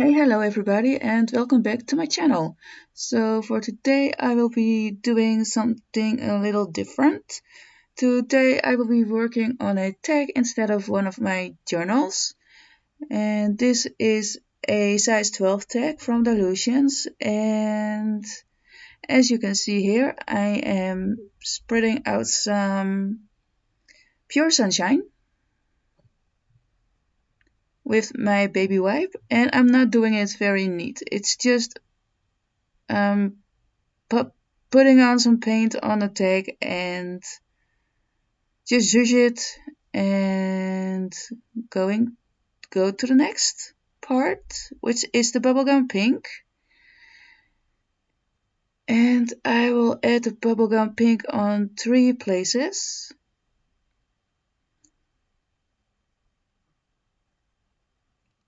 Hey, hello everybody and welcome back to my channel. So for today I will be doing something a little different. Today I will be working on a tag instead of one of my journals. And this is a size 12 tag from Dylusions, and as you can see here I am spreading out some pure sunshine with my baby wipe, and I'm not doing it very neat. It's just putting on some paint on the tag and just zhuzh it and go to the next part, which is the bubblegum pink. And I will add the bubblegum pink on 3 places.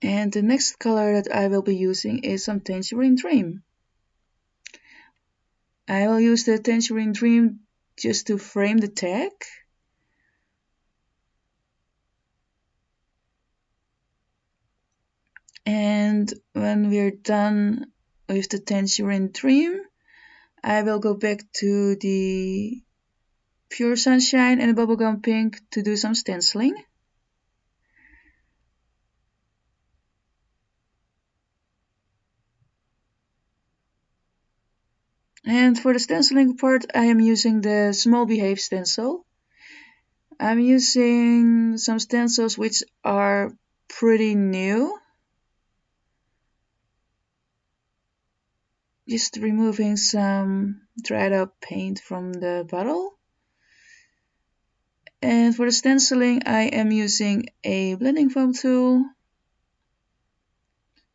And the next color that I will be using is some Tangerine Dream. I will use the Tangerine Dream just to frame the tag. And when we're done with the Tangerine Dream, I will go back to the Pure Sunshine and the Bubblegum Pink to do some stenciling. And for the stenciling part, I am using the Small Behave stencil. I'm using some stencils which are pretty new. Just removing some dried up paint from the bottle. And for the stenciling, I am using a blending foam tool.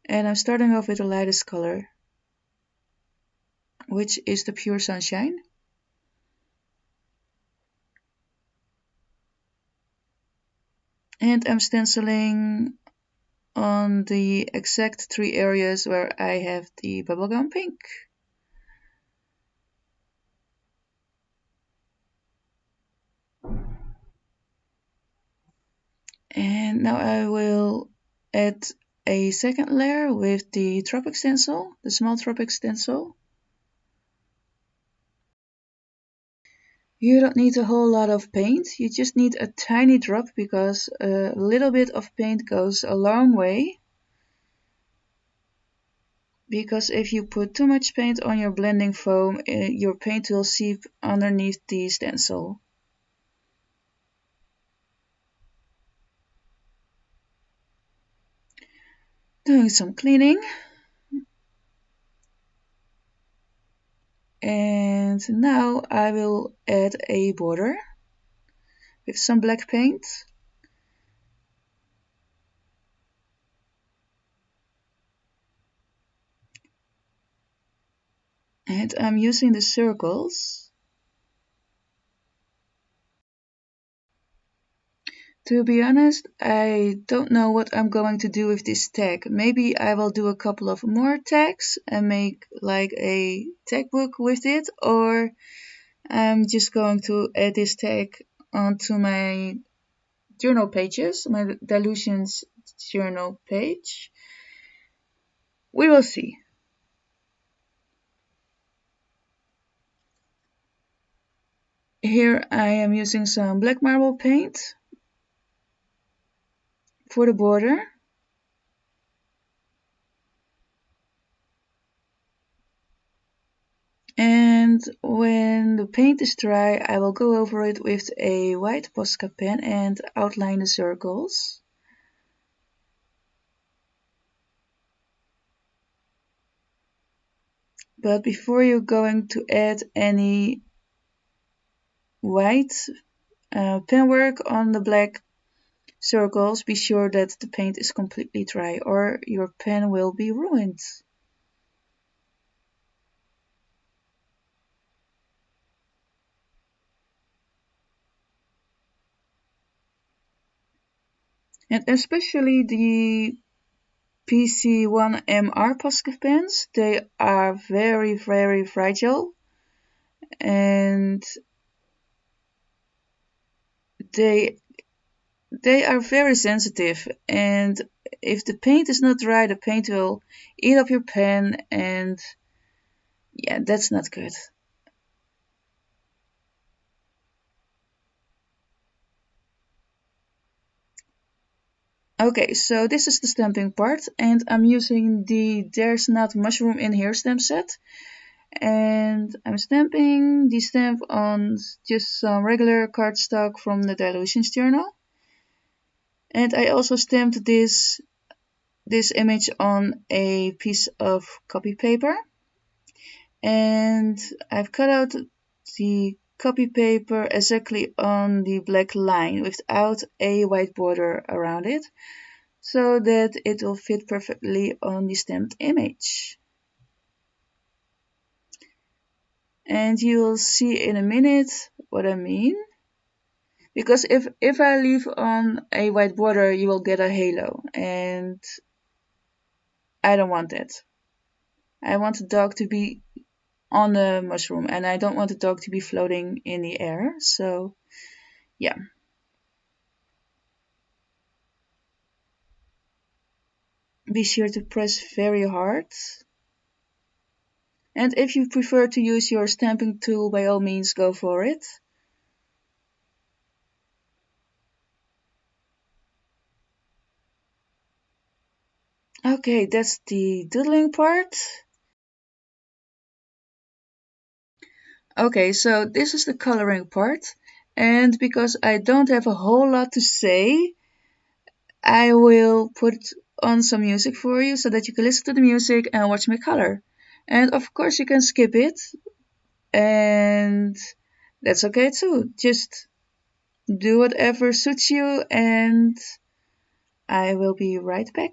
And I'm starting off with the lightest color, which is the Pure Sunshine. And I'm stenciling on the exact 3 areas where I have the bubblegum pink. And now I will add a second layer with the Tropics stencil, the small Tropics stencil. You don't need a whole lot of paint, you just need a tiny drop because a little bit of paint goes a long way. Because if you put too much paint on your blending foam, your paint will seep underneath the stencil. Doing some cleaning. And now I will add a border with some black paint. And I'm using the circles. To be honest, I don't know what I'm going to do with this tag. Maybe I will do a couple of more tags and make like a tag book with it, or I'm just going to add this tag onto my journal pages, my Dylusions journal page. We will see. Here I am using some black marble paint for the border. And when the paint is dry, I will go over it with a white Posca pen and outline the circles. But before you're going to add any white pen work on the black circles, be sure that the paint is completely dry or your pen will be ruined. And especially the PC1MR Posca pens, they are very, very fragile and they they are very sensitive, and if the paint is not dry, the paint will eat up your pen, and yeah, that's not good. Okay, so this is the stamping part, and I'm using the There's Not Mushroom in Here stamp set. And I'm stamping the stamp on just some regular cardstock from the Dylusions journal. And I also stamped this image on a piece of copy paper. And I've cut out the copy paper exactly on the black line without a white border around it, so that it will fit perfectly on the stamped image. And you will see in a minute what I mean. Because if I leave on a white border, you will get a halo, and I don't want that. I want the dog to be on the mushroom, and I don't want the dog to be floating in the air. So, yeah. Be sure to press very hard. And if you prefer to use your stamping tool, by all means, go for it. Okay, that's the doodling part. Okay, so this is the coloring part. And because I don't have a whole lot to say, I will put on some music for you so that you can listen to the music and watch me color. And of course, you can skip it, and that's okay too. Just do whatever suits you, and I will be right back.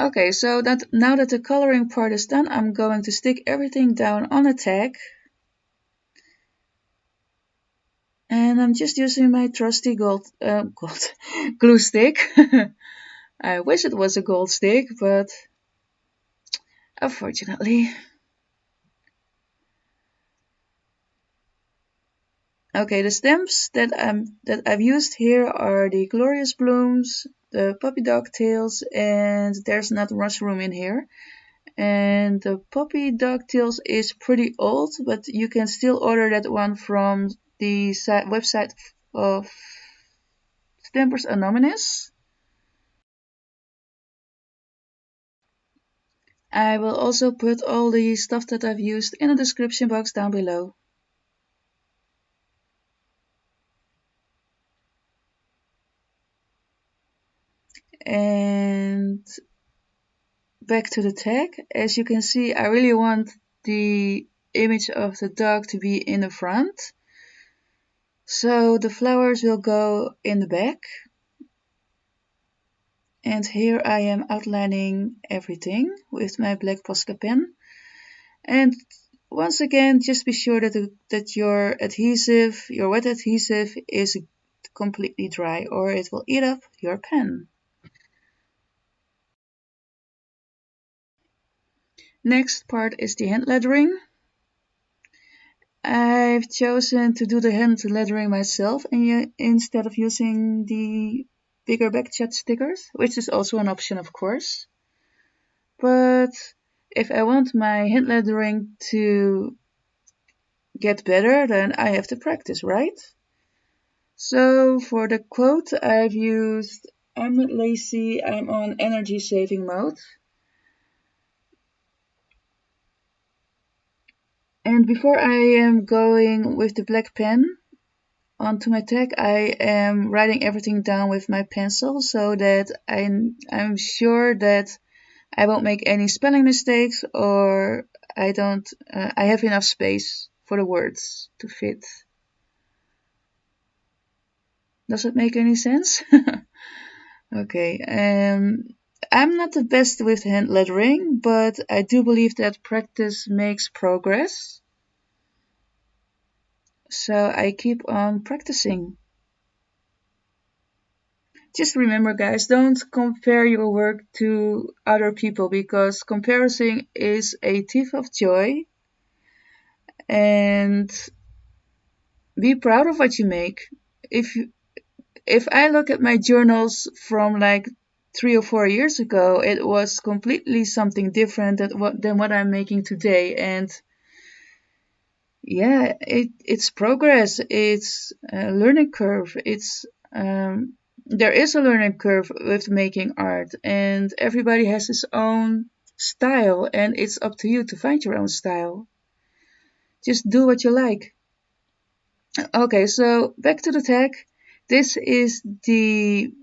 Okay, so now that the coloring part is done, I'm going to stick everything down on a tag. And I'm just using my trusty gold glue stick. I wish it was a gold stick, but unfortunately. Okay, the stamps that I've used here are the Glorious Blooms, the Puppy Dog Tails, and there's not mushroom in here. And the Puppy Dog Tails is pretty old, but you can still order that one from the website of Stampers Anonymous. I will also put all the stuff that I've used in the description box down below. And back to the tag. As you can see, I really want the image of the dog to be in the front. So the flowers will go in the back. And here I am outlining everything with my black Posca pen. And once again, just be sure that your adhesive, your wet adhesive, is completely dry, or it will eat up your pen. Next part is the hand lettering. I've chosen to do the hand lettering myself instead of using the bigger backchat stickers, which is also an option, of course. But if I want my hand lettering to get better, then I have to practice, right? So for the quote, I've used, "I'm not lazy, I'm on energy saving mode." And before I am going with the black pen onto my tag, I am writing everything down with my pencil so that I'm sure that I won't make any spelling mistakes, or I have enough space for the words to fit. Does it make any sense? Okay, I'm not the best with hand lettering, but I do believe that practice makes progress. So I keep on practicing. Just remember, guys, don't compare your work to other people, because comparison is a thief of joy. And be proud of what you make. If I look at my journals from like 3 or 4 years ago, it was completely something different than what I'm making today. And yeah, it's progress. It's a learning curve. There is a learning curve with making art, and everybody has his own style, and it's up to you to find your own style. Just do what you like. Okay, so back to the tag. This is the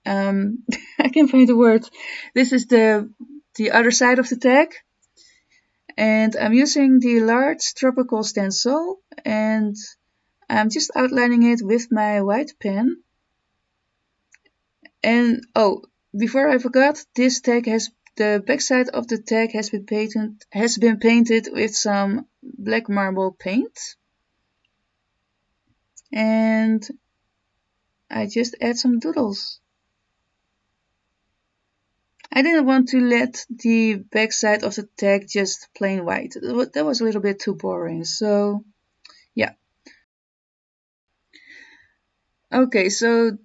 I can't find the word. This is the other side of the tag, and I'm using the large tropical stencil, and I'm just outlining it with my white pen. And oh, before I forgot, this tag the backside of the tag has been painted with some black marble paint. And I just add some doodles. I didn't want to let the backside of the tag just plain white. That was a little bit too boring, so yeah. Okay, so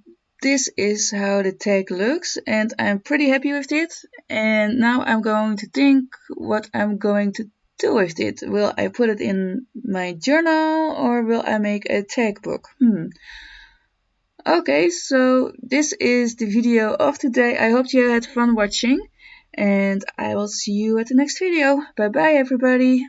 this is how the tag looks, and I'm pretty happy with it. And now I'm going to think what I'm going to do with it. Will I put it in my journal, or will I make a tag book? Okay, so this is the video of today. I hope you had fun watching, and I will see you at the next video. Bye bye, everybody.